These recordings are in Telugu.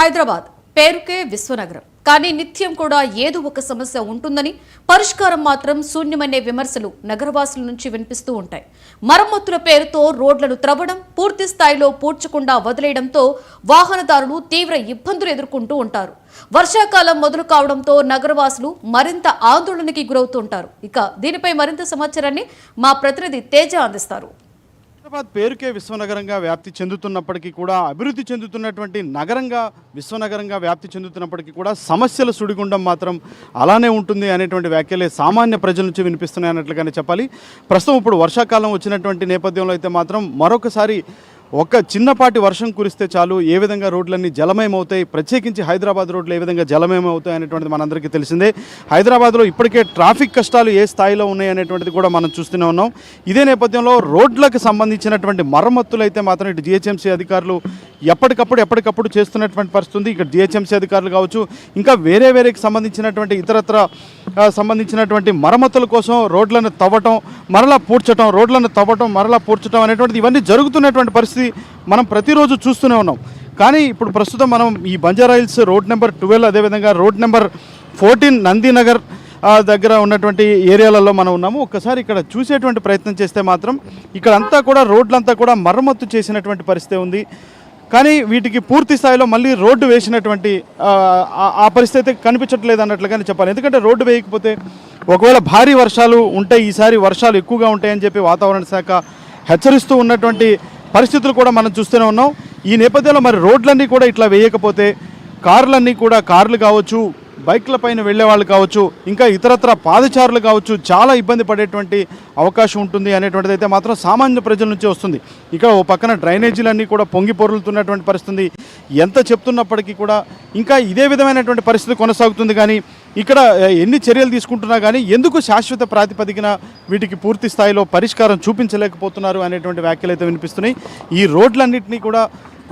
హైదరాబాద్ పేరుకే విశ్వనగరం కానీ నిత్యం కూడా ఏదో ఒక సమస్య ఉంటుందని పరిష్కారం మాత్రం శూన్యమనే విమర్శలు నగరవాసుల నుంచి వినిపిస్తూ ఉంటాయి. మరమ్మతుల పేరుతో రోడ్లను త్రవ్వడం, పూర్తి స్థాయిలో పూడ్చకుండా వదిలేయడంతో వాహనదారులు తీవ్ర ఇబ్బందులు ఎదుర్కొంటూ ఉంటారు. వర్షాకాలం మొదలు కావడంతో నగరవాసులు మరింత ఆందోళనకి గురవుతుంటారు. ఇక దీనిపై మరింత సమాచారాన్ని మా ప్రతినిధి తేజ అందిస్తారు. హైదరాబాద్ పేరుకే విశ్వనగరంగా వ్యాప్తి చెందుతున్నప్పటికీ కూడా అభివృద్ధి చెందుతున్నటువంటి నగరంగా విశ్వనగరంగా వ్యాప్తి చెందుతున్నప్పటికీ కూడా సమస్యల సుడిగుండం మాత్రం అలానే ఉంటుంది అనేటువంటి వ్యాఖ్యలే సామాన్య ప్రజల నుంచి వినిపిస్తున్నాయి అన్నట్లుగానే చెప్పాలి. ప్రస్తుతం ఇప్పుడు వర్షాకాలం వచ్చినటువంటి నేపథ్యంలో అయితే మాత్రం మరొకసారి ఒక చిన్నపాటి వర్షం కురిస్తే చాలు ఏ విధంగా రోడ్లన్నీ జలమయమవుతాయి, ప్రత్యేకించి హైదరాబాద్ రోడ్లు ఏ విధంగా జలమయమవుతాయి అనేటువంటిది మనందరికీ తెలిసిందే. హైదరాబాద్లో ఇప్పటికే ట్రాఫిక్ కష్టాలు ఏ స్థాయిలో ఉన్నాయి అనేటువంటిది కూడా మనం చూస్తూనే ఉన్నాం. ఇదే నేపథ్యంలో రోడ్లకు సంబంధించినటువంటి మరమ్మతులు అయితే మాత్రం ఇటు జిహెచ్ఎంసీ అధికారులు ఎప్పటికప్పుడు చేస్తున్నటువంటి పరిస్థితి ఉంది. ఇక్కడ జిహెచ్ఎంసీ అధికారులు కావచ్చు, ఇంకా వేరేకి సంబంధించినటువంటి ఇతరత్ర సంబంధించినటువంటి మరమ్మతుల కోసం రోడ్లను తవ్వటం మరలా పూడ్చటం, రోడ్లను తవ్వటం మరలా పూడ్చటం అనేటువంటిది ఇవన్నీ జరుగుతున్నటువంటి పరిస్థితి మనం ప్రతిరోజు చూస్తూనే ఉన్నాం. కానీ ఇప్పుడు ప్రస్తుతం మనం ఈ బంజారాహిల్స్ రోడ్ నెంబర్ 12 అదేవిధంగా రోడ్ నెంబర్ 14 నందినగర్ దగ్గర ఉన్నటువంటి ఏరియాలలో మనం ఉన్నాము. ఒక్కసారి ఇక్కడ చూసేటువంటి ప్రయత్నం చేస్తే మాత్రం ఇక్కడంతా కూడా రోడ్లంతా కూడా మరమ్మత్తు చేసినటువంటి పరిస్థితి ఉంది. కానీ వీటికి పూర్తి స్థాయిలో మళ్ళీ రోడ్డు వేసినటువంటి ఆ పరిస్థితి కనిపించట్లేదు అన్నట్లుగానే చెప్పాలి. ఎందుకంటే రోడ్డు వేయకపోతే ఒకవేళ భారీ వర్షాలు ఉంటాయి, ఈసారి వర్షాలు ఎక్కువగా ఉంటాయని చెప్పి వాతావరణ శాఖ హెచ్చరిస్తూ ఉన్నటువంటి పరిస్థితులు కూడా మనం చూస్తూనే ఉన్నాం. ఈ నేపథ్యంలో మరి రోడ్లన్నీ కూడా ఇట్లా వేయకపోతే కార్లు కావచ్చు, బైక్ల పైన వెళ్ళే వాళ్ళు కావచ్చు, ఇంకా ఇతరత్ర పాదచారులు కావచ్చు చాలా ఇబ్బంది పడేటువంటి అవకాశం ఉంటుంది అనేటువంటిది అయితే మాత్రం సామాన్య ప్రజల నుంచి వస్తుంది. ఇక ఓ పక్కన డ్రైనేజీలన్నీ కూడా పొంగి పొరులుతున్నటువంటి పరిస్థితి. ఎంత చెప్తున్నప్పటికీ కూడా ఇంకా ఇదే విధమైనటువంటి పరిస్థితి కొనసాగుతుంది. కానీ ఇక్కడ ఎన్ని చర్యలు తీసుకుంటున్నా కానీ ఎందుకు శాశ్వత ప్రాతిపదికన వీటికి పూర్తి స్థాయిలో పరిష్కారం చూపించలేకపోతున్నారు అనేటువంటి వ్యాఖ్యలు అయితే వినిపిస్తున్నాయి. ఈ రోడ్లన్నింటినీ కూడా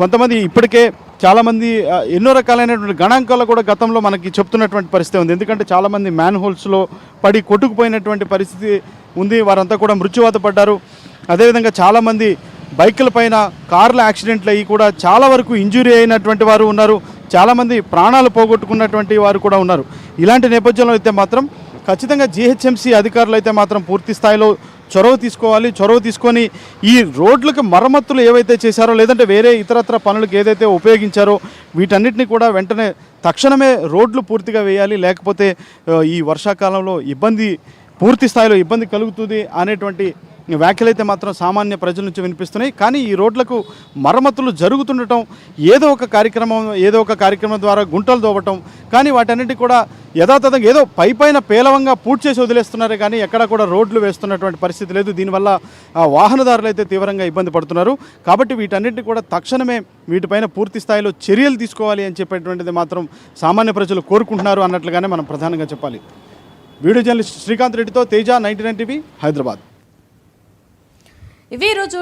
కొంతమంది ఇప్పటికే చాలామంది ఎన్నో రకాలైనటువంటి గణాంకాలు కూడా గతంలో మనకి చెప్తున్నటువంటి పరిస్థితి ఉంది. ఎందుకంటే చాలామంది మ్యాన్ హోల్స్లో పడి కొట్టుకుపోయినటువంటి పరిస్థితి ఉంది, వారంతా కూడా మృత్యువాత పడ్డారు. అదేవిధంగా చాలామంది బైకుల పైన కార్ల యాక్సిడెంట్లు అయ్యి కూడా చాలా వరకు ఇంజురీ అయినటువంటి వారు ఉన్నారు, చాలామంది ప్రాణాలు పోగొట్టుకున్నటువంటి వారు కూడా ఉన్నారు. ఇలాంటి నేపథ్యంలో అయితే మాత్రం ఖచ్చితంగా జిహెచ్ఎంసీ అధికారులు అయితే మాత్రం పూర్తి స్థాయిలో చొరవ తీసుకోవాలి. చొరవ తీసుకొని ఈ రోడ్లకు మరమ్మతులు ఏవైతే చేశారో లేదంటే వేరే ఇతరత్ర పనులకు ఏదైతే ఉపయోగించారో వీటన్నిటిని కూడా వెంటనే తక్షణమే రోడ్లు పూర్తిగా వేయాలి. లేకపోతే ఈ వర్షాకాలంలో పూర్తి స్థాయిలో ఇబ్బంది కలుగుతుంది అనేటువంటి వ్యాఖ్యలు అయితే మాత్రం సామాన్య ప్రజల నుంచి వినిపిస్తున్నాయి. కానీ ఈ రోడ్లకు మరమ్మతులు జరుగుతుండటం, ఏదో ఒక కార్యక్రమం ద్వారా గుంటలు దోవటం, కానీ వాటన్నిటి కూడా యథాతథంగా ఏదో పైన పేలవంగా పూర్తి చేసి వదిలేస్తున్నారే కానీ ఎక్కడ కూడా రోడ్లు వేస్తున్నటువంటి పరిస్థితి లేదు. దీనివల్ల వాహనదారులు అయితే తీవ్రంగా ఇబ్బంది పడుతున్నారు. కాబట్టి వీటన్నిటిని కూడా తక్షణమే వీటిపైన పూర్తి స్థాయిలో చర్యలు తీసుకోవాలి అని చెప్పేటువంటిది మాత్రం సామాన్య ప్రజలు కోరుకుంటున్నారు అన్నట్లుగానే మనం ప్రధానంగా చెప్పాలి. వీడియో జర్నలిస్ట్ శ్రీకాంత్ రెడ్డితో తేజ, 99 టీవీ, హైదరాబాద్. ఇవి రోజు